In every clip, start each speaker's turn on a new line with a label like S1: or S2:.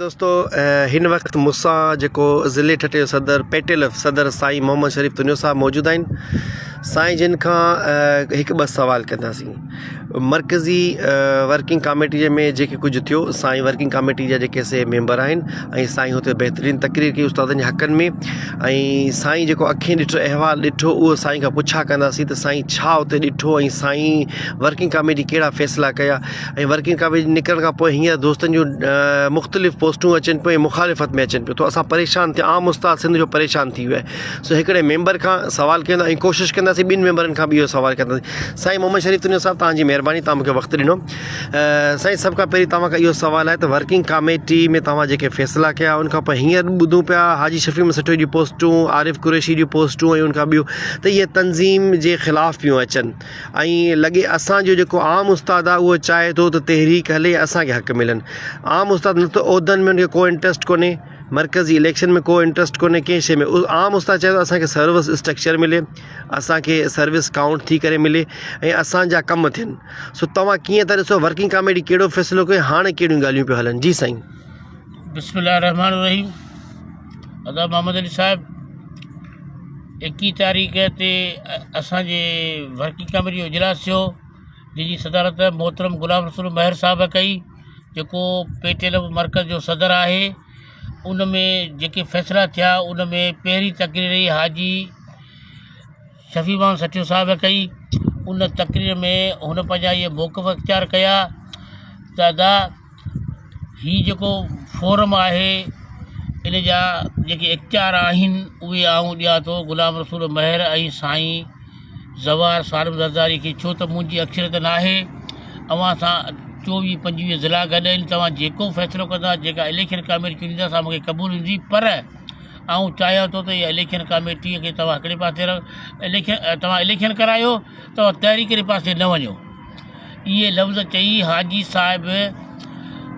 S1: दोस्तों हिन वक्त मूंसां जेको ज़िले ठटे जो सदर पेटेल सदर साईं मोहम्मद शरीफ़ तुनियो साहब मौजूद आहिनि। साईं जिन खां हिकु ॿ सवाल कंदासीं। मरकज़ी वर्किंग कमेटी में जेके कुझु थियो, साईं वर्किंग कमेटी जा जेके से मेंबर आहिनि ऐं साईं हुते बहितरीन तकरीर कई उस्तादनि जे हक़नि में, ऐं साईं जेको अखियुं ॾिठो अहवाल ॾिठो उहो साईं खां पुछा कंदासीं त साईं छा हुते ॾिठो ऐं साईं वर्किंग कमेटी कहिड़ा फ़ैसिला कया। ऐं वर्किंग कमेटी निकिरण खां पोइ हींअर दोस्तनि जूं मुख़्तलिफ़ पोस्टूं अचनि पियूं ऐं मुखालिफ़त में अचनि पियूं, तो असां परेशान थिया, आम उस्ताद सिंध जो परेशान थी वियो आहे। सो हिकिड़े मेंबर खां सवाल कंदा ऐं कोशिशि कंदासीं ॿिनि मेंबरनि खां बि इहो सवाल कंदासीं। साईं मोहम्मद शरीफ़ तुनियो साहब, तव्हांजी महिरबानी, तव्हां मूंखे वक़्तु ॾिनो। साईं सभ खां पहिरीं तव्हां खां इहो सवाल आहे त वर्किंग कमेटी में तव्हां जेके फ़ैसिला कया, उनखां पोइ हींअर ॿुधूं पिया हाजी शफ़ी मसटो जी पोस्टूं, आरिफ़ कुरैशी जी पोस्टूं ऐं उनखां ॿियूं त इहे तंज़ीम जे ख़िलाफ़ पियूं अचनि ऐं लॻे असांजो जेको आम उस्ताद आहे उहो चाहे थो त तहरीक हले, असांखे हक़ मिलनि। आम उस्ताद न त उहिदनि में उनखे को इंट्रस्ट कोन्हे, मरकज़ी इलेक्शन में को इंट्रस्ट कोन्हे, कंहिं शइ में। आम उस्ताद चए थो असांखे सर्विस स्ट्रक्चर मिले, असांखे सर्विस काउंट थी करे मिले ऐं असांजा कम थियनि। सो तव्हां कीअं था ॾिसो, वर्किंग कमेटी कहिड़ो फ़ैसिलो कयो, हाणे कहिड़ियूं ॻाल्हियूं पियूं हलनि? जी साईं।
S2: बिस्मिल्लाहिर्रहमानिर्रहीम। अदा मोहम्मद अली साहिब, 21 तारीख़ ते असांजे वर्किंग कमेटी जो इजलास थियो, जंहिंजी सदारत मोहतरम गुलाम रसूल महर साहब कई, जेको पेटेल मरकज़ जो सदर आहे। उन में जेके फ़ैसिला थिया उन में पहिरीं तकरीर हाजी शफ़ी मोहम्मद सटियो साहब कई। उन तकरीर में हुन पंहिंजा इहे मौक़िफ़ अख़्तियार कया त दादा हीउ जेको फोरम आहे, इन जा जेके इख़्तियार आहिनि उहे आऊं ॾियां थो गुलाम रसूल महर ऐं साईं ज़वार सालिम ज़रदारी खे, छो त मुंहिंजी अक्षरत न आहे। अवां सां 24-25 ज़िला गॾु आहिनि। तव्हां जेको फ़ैसिलो कंदा, जेका इलेक्शन कमेटी चुनींदा, सां मूंखे क़बूल हूंदी, पर आऊं चाहियां थो त इहा इलेक्शन कमेटीअ खे तव्हां हिकिड़े पासे तव्हां इलेक्शन करायो, तव्हां तहरीक जे पासे न वञो। इहे लफ़्ज़ चई हाजी साहिब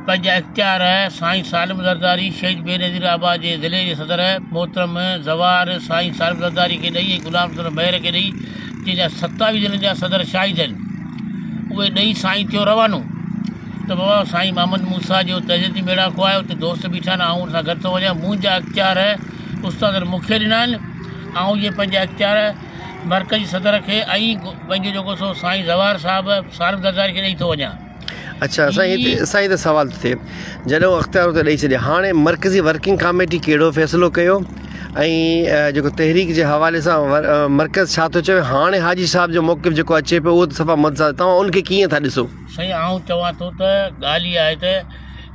S2: पंहिंजा इख़्तियार साईं सालिम ज़रदारी शहीद बेनज़ीर आबाद जे ज़िले जे सदर मोहतरम ज़वार साईं सालिम ज़रदारी खे ॾेई ऐं गुलाम रसूल महर खे ॾेई, जंहिंजा 27 ज़िलनि जा सदर शाहिद आहिनि, उहे ॾेई साईं थियो रवानो त बाबा साईं मोहम्मद मूसा जो तहज़ीती मेड़ा खुआयो, उते दोस्त बीठा आहिनि, आऊं उन सां गॾु थो वञा। मुंहिंजा इख़्तियार उस्तादनि मूंखे ॾिना आहिनि, ऐं इहे पंहिंजा इख़्तियार मरकज़ी सदर खे ऐं पंहिंजो जेको सो साईं ज़वार साहिब सालिम ज़रदारी खे ॾेई थो वञा।
S1: अच्छा साईं, त सवाल थो थिए, जॾहिं अख़्तियार उते ॾेई छॾिया, हाणे मरकज़ी वर्किंग कमेटी कहिड़ो फ़ैसिलो कयो ऐं जेको तहरीक जे हवाले सां मरकज़ छा थो चए? हाणे हाजी साहिब जो मौक़िफ़ जेको अचे पियो उहो त सफ़ा मदद, तव्हां उनखे कीअं था ॾिसो?
S2: साईं, आऊं चवां थो त ॻाल्हि इहा आहे त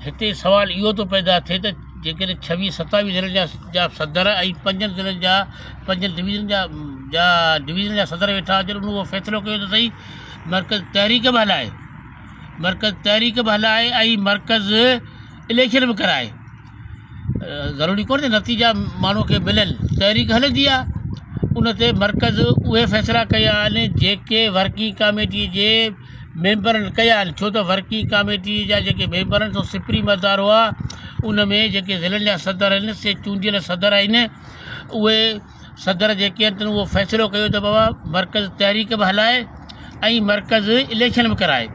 S2: हिते सुवालु इहो थो पैदा थिए त जेकॾहिं 26-27 ज़िलनि जा सदर ऐं 5 ज़िलनि जा 5 डिवीज़न जा सदर वेठा हुजनि, उहो फ़ैसिलो कयो त सही मरकज़ तहरीक बि हलाए, ऐं मरकज़ इलेक्शन बि कराए। ज़रूरी कोन्हे नतीजा माण्हू खे मिलनि, तहरीक हलंदी आहे। उन ते मरकज़ उहे फ़ैसिला कया आहिनि जेके वर्किंग कमेटी जे मेंबरनि कया आहिनि, छो त वर्किंग कमेटी जा जेके मेंबर आहिनि सो सिपरी मदारो आहे। उन में जेके ज़िलनि जा सदर आहिनि से चूंडियल सदर आहिनि, उहे सदर जेके आहिनि उहो फ़ैसिलो कयो त बाबा मरकज़ तहरीक बि हलाए ऐं मरकज़ इलेक्शन बि कराए।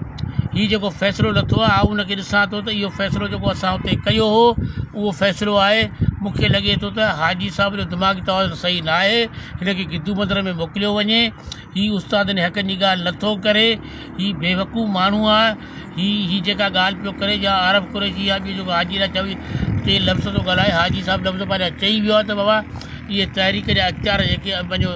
S2: हीउ जेको फ़ैसिलो लथो आहे, आऊं उनखे ॾिसां थो त इहो फ़ैसिलो जेको असां हुते कयो हो उहो फ़ैसिलो आहे। मूंखे लॻे थो त हाजी साहिब जो दिमाग़ी तवाज़ुन सही न आहे, हिनखे गिद्दू मंदर में मोकिलियो वञे। हीउ उस्तादनि हक़नि जी ॻाल्हि नथो करे, हीउ बेवकूफ़ माण्हू आहे। हीउ जेका ॻाल्हि पियो करे, या आरिफ़ कुरैशी या ॿियो जेको हाजी लाइ टे लफ़्ज़ थो ॻाल्हाए, हाजी साहिबु लफ़्ज़ पंहिंजा चई वियो आहे त बाबा इहे तहरीक जा इख़्तियार जेके पंहिंजो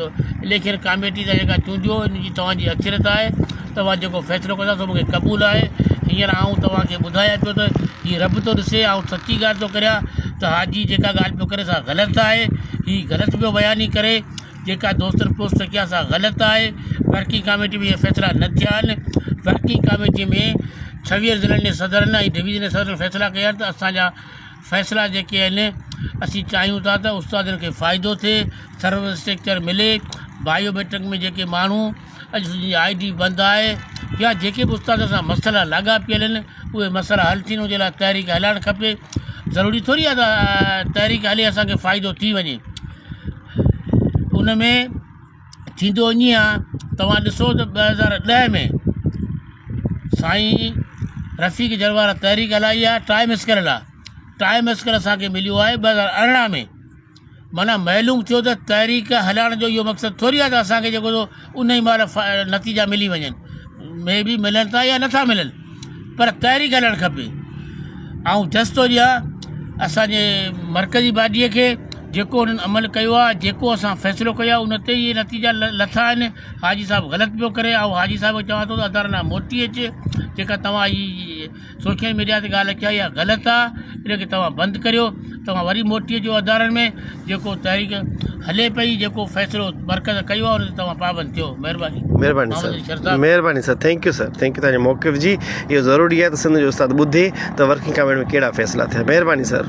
S2: इलेक्शन कमेटी जा जेका चूंडियो, इनजी तव्हांजी अक्षरत आहे, तव्हां जेको फ़ैसिलो कंदा सो मूंखे क़बूल आहे। हींअर आऊं तव्हांखे ॿुधायां पियो त हीअ रब थो ॾिसे, ऐं सची ॻाल्हि थो करियां त हाजी जेका ॻाल्हि पियो करे सा ग़लति आहे। हीअ ग़लति पियो बयानी करे, जेका दोस्तनि पोस्ट कया सा ग़लति आहे। वर्किंग कमेटी में इहे फ़ैसिला न थिया आहिनि। वर्किंग कमेटी में 26 ज़िलनि जे सदरनि ऐं डिवीज़न जे सदरनि फ़ैसिला कया आहिनि त असांजा फ़ैसिला जेके आहिनि, असीं चाहियूं था त उस्तादनि खे फ़ाइदो थिए, सर्विस स्ट्रक्चर मिले। बायोमेट्रिक में जेके माण्हू अॼु जी ID बंदि आहे, या जेके बि उस्ताद सां मसइला लॻा पियल आहिनि, उहे मसइला हल थियनि, उन जे लाइ तहरीक हलाइणु खपे। ज़रूरी थोरी आहे त तहरीक हले असांखे फ़ाइदो थी वञे। उन में थींदो ईअं आहे, तव्हां ॾिसो त 2010 में साईं रफ़ीक जरवारा तहरीक हलाई आहे, टाइम स्केल आहे। टाइम स्केल असांखे मिलियो आहे 2018 में। माना मालूम थियो त तहरीक हलाइण जो इहो मक़सदु थोरी आहे त असांखे जेको उन ई महिल नतीजा मिली वञनि, मे बि मिलनि था या नथा मिलनि, पर तहरीक हलणु खपे। ऐं जस्तो ॾियां असांजे मरकज़ी बाडीअ खे जेको उन्हनि अमल कयो आहे, जेको असां फ़ैसिलो कयो आहे, उन ते इहे नतीजा लथा आहिनि। हाजी साहिबु ग़लति पियो करे, ऐं हाजी साहिबु चवां थो त अदालत मोटी अचे। जेका तव्हां इहा सोशल मीडिया ते ॻाल्हि कई आहे, ग़लति आहे, इनखे तव्हां बंदि करियो। तव्हां वरी मोटी अचो अदालत में, जेको तहरीक हले पई, जेको फ़ैसिलो मरकज़ कयो आहे, उन ते तव्हां पाबंद थियो। महिरबानी
S1: सर, महिरबानी sir, thank U sir, thank U तव्हांजे मौक़िफ़ जी। इहो ज़रूरी आहे त सिंध जो उस्ताद ॿुधे त वर्किंग कमेटी में कहिड़ा फ़ैसिला थिया। महिरबानी सर।